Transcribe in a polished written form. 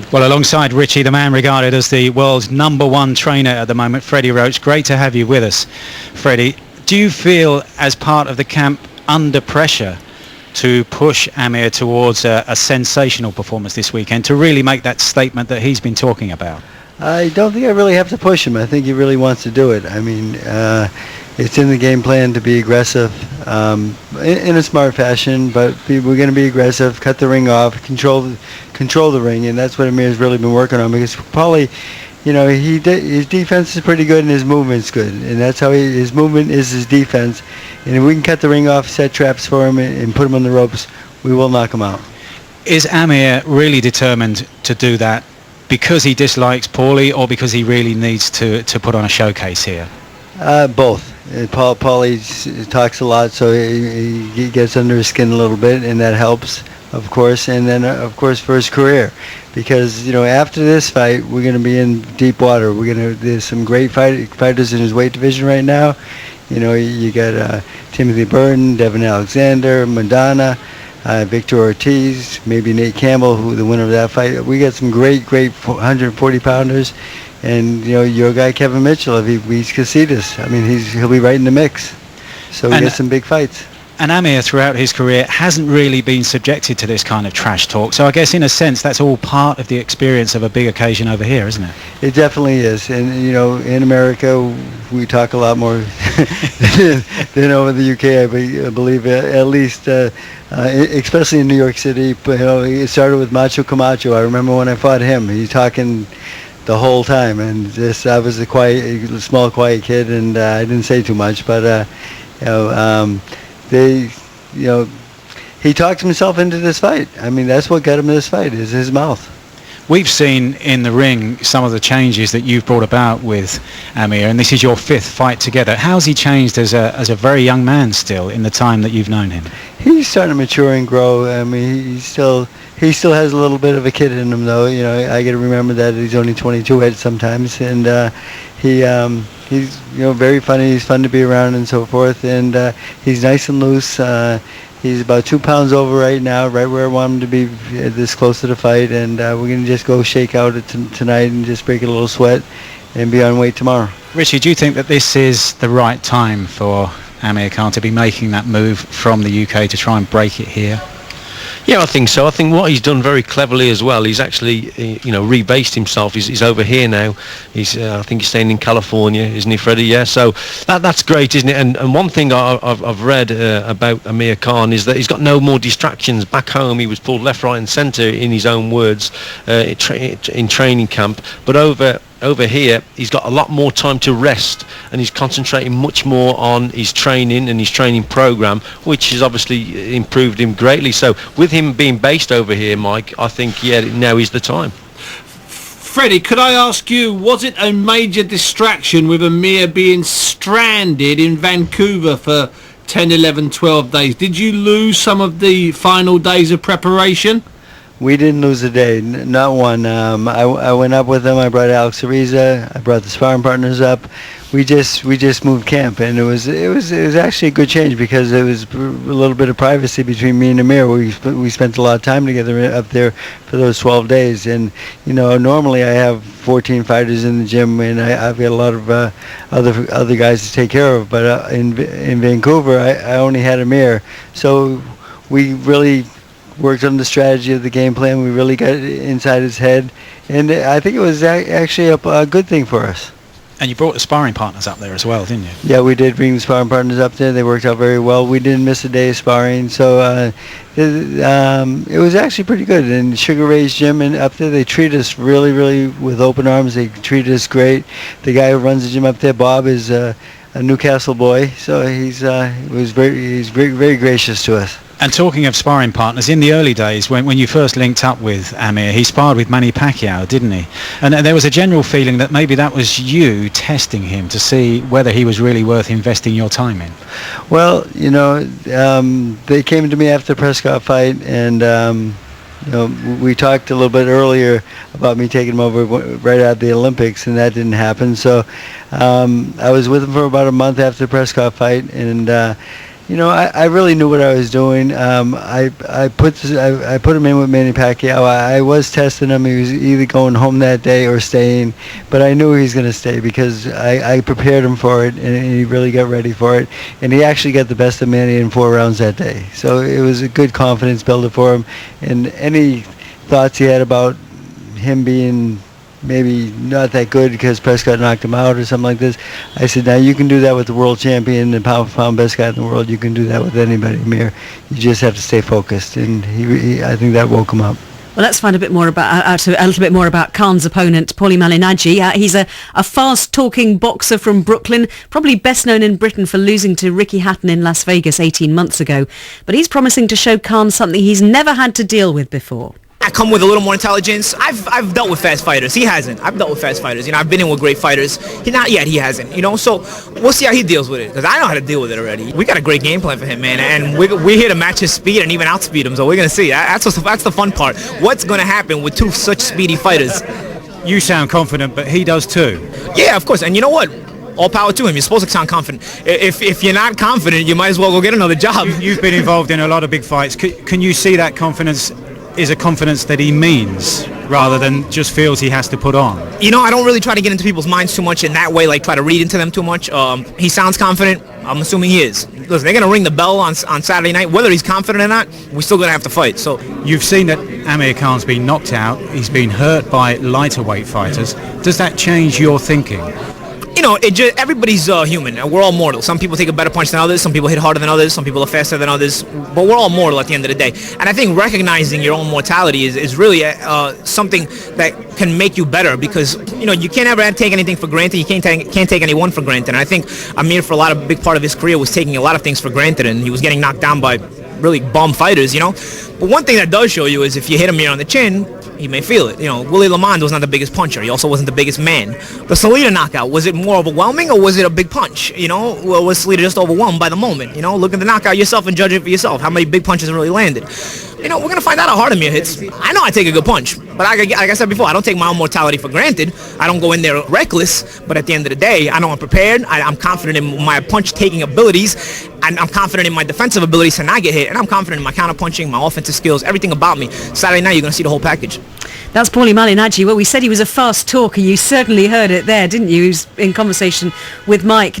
statement. Well, alongside Richie, the man regarded as the world's #1 trainer at the moment, Freddie Roach. Great to have you with us, Freddie. Do you feel, as part of the camp, under pressure to push Amir towards a sensational performance this weekend, to really make that statement that he's been talking about? I don't think I really have to push him. I think he really wants to do it. I mean, it's in the game plan to be aggressive in a smart fashion, but we're going to be aggressive, cut the ring off, control the ring, and that's what Amir's really been working on, because Paulie, you know, his defense is pretty good and his movement's good, and that's how his movement is his defense. And if we can cut the ring off, set traps for him, and put him on the ropes, we will knock him out. Is Amir really determined to do that because he dislikes Paulie, or because he really needs to put on a showcase here? Both. Paulie talks a lot, so he gets under his skin a little bit, and that helps, of course. And then, of course, for his career, because, you know, after this fight, we're going to be in deep water. There's some great fighters in his weight division right now. You know, you got Timothy Burton, Devin Alexander, Madonna, Victor Ortiz, maybe Nate Campbell, who the winner of that fight. We got some great 140 pounders. And, you know, your guy Kevin Mitchell, if he beats Casitas, I mean, he'll be right in the mix. So we get some big fights. And Amir, throughout his career, hasn't really been subjected to this kind of trash talk. So I guess, in a sense, that's all part of the experience of a big occasion over here, isn't it? It definitely is. And, you know, in America, we talk a lot more than over the UK, I believe, at least, especially in New York City. But, you know, it started with Macho Camacho. I remember when I fought him. He's talking the whole time, and I was a small, quiet kid, and I didn't say too much, but he talked himself into this fight. I mean, that's what got him to this fight, is his mouth. We've seen in the ring some of the changes that you've brought about with Amir, and this is your 5th fight together. How's he changed as a very young man still in the time that you've known him? He's starting to mature and grow. I mean, he still has a little bit of a kid in him, though. You know, I got to remember that he's only 22 at sometimes, and he's, you know, very funny. He's fun to be around and so forth, and he's nice and loose. He's about 2 pounds over right now, right where I want him to be, this close to the fight, and we're going to just go shake out tonight and just break a little sweat and be on weight tomorrow. Richie, do you think that this is the right time for Amir Khan to be making that move from the UK to try and break it here? Yeah, I think so. I think what he's done very cleverly as well, he's actually, you know, rebased himself. He's over here now. I think he's staying in California, isn't he, Freddie? Yeah, so that's great, isn't it? And one thing I've read about Amir Khan is that he's got no more distractions. Back home, he was pulled left, right and centre, in his own words, in training camp. But over here, he's got a lot more time to rest, and he's concentrating much more on his training and his training program, which has obviously improved him greatly. So with him being based over here, Mike, I think, yeah, now is the time. Freddie, could I ask you, was it a major distraction with Amir being stranded in Vancouver for 10, 11, 12 days? Did you lose some of the final days of preparation? We didn't lose a day, not one. I went up with him. I brought Alex Ariza. I brought the sparring partners up. We just moved camp, and it was actually a good change, because it was a little bit of privacy between me and Amir. We spent a lot of time together up there for those 12 days, and, you know, normally I have 14 fighters in the gym, and I've got a lot of other guys to take care of. But in Vancouver, I only had Amir, so we really worked on the strategy of the game plan. We really got inside his head, and I think it was actually a good thing for us. And you brought the sparring partners up there as well, didn't you? Yeah, we did bring the sparring partners up there. They worked out very well. We didn't miss a day of sparring, so it was actually pretty good. And Sugar Ray's gym and up there, they treat us really, really with open arms. They treated us great. The guy who runs the gym up there, Bob, is a Newcastle boy, so he's very gracious to us. And talking of sparring partners, in the early days, when you first linked up with Amir, he sparred with Manny Pacquiao, didn't he? And there was a general feeling that maybe that was you testing him to see whether he was really worth investing your time in. Well, you know, they came to me after the Prescott fight, and you know, we talked a little bit earlier about me taking him over right out of the Olympics, and that didn't happen. So I was with him for about a month after the Prescott fight, and I really knew what I was doing. I put him in with Manny Pacquiao. I was testing him. He was either going home that day or staying, but I knew he was going to stay because I prepared him for it, and he really got ready for it. And he actually got the best of Manny in 4 rounds that day. So it was a good confidence builder for him. And any thoughts he had about him being maybe not that good because Prescott knocked him out or something like this, I said, now you can do that with the world champion and pound for pound best guy in the world. You can do that with anybody, Amir. You just have to stay focused, and I think that woke him up. Well, let's find a little bit more about Khan's opponent, Paulie Malignaggi. He's a fast-talking boxer from Brooklyn, probably best known in Britain for losing to Ricky Hatton in Las Vegas 18 months ago. But he's promising to show Khan something he's never had to deal with before. I come with a little more intelligence. I've dealt with fast fighters. He hasn't. I've dealt with fast fighters. I've been in with great fighters. Not yet. He hasn't. So we'll see how he deals with it, because I know how to deal with it already. We got a great game plan for him, man, and we're here to match his speed and even outspeed him. So we're gonna see. That's the fun part. What's gonna happen with two such speedy fighters? You sound confident, but he does too. Yeah, of course. And you know what? All power to him. You're supposed to sound confident. If you're not confident, you might as well go get another job. You've been involved in a lot of big fights. Can you see that confidence is a confidence that he means rather than just feels he has to put on? I don't really try to get into people's minds too much in that way, like try to read into them too much. He sounds confident. I'm assuming he is. Listen, they're going to ring the bell on Saturday night. Whether he's confident or not, we're still going to have to fight. So you've seen that Amir Khan's been knocked out. He's been hurt by lighter weight fighters. Does that change your thinking? Everybody's human. We're all mortal. Some people take a better punch than others. Some people hit harder than others. Some people are faster than others. But we're all mortal at the end of the day. And I think recognizing your own mortality is really something that can make you better, because you can't ever take anything for granted. You can't take anyone for granted. And I think Amir, for a big part of his career, was taking a lot of things for granted, and he was getting knocked down by really bum fighters. But one thing that does show you is if you hit Amir on the chin, he may feel it. Willie Lamond was not the biggest puncher. He also wasn't the biggest man. The Salita knockout, was it more overwhelming, or was it a big punch? Was Salita just overwhelmed by the moment? Look at the knockout yourself and judge it for yourself. How many big punches really landed? We're going to find out how hard Amir hits. I know I take a good punch, but like I said before, I don't take my own mortality for granted. I don't go in there reckless, but at the end of the day, I know I'm prepared. I'm confident in my punch-taking abilities, and I'm confident in my defensive abilities to not get hit, and I'm confident in my counter-punching, my offensive skills, everything about me. Saturday night, you're going to see the whole package. That's Paulie Malignaggi. Well, we said he was a fast talker. You certainly heard it there, didn't you? He was in conversation with Mike.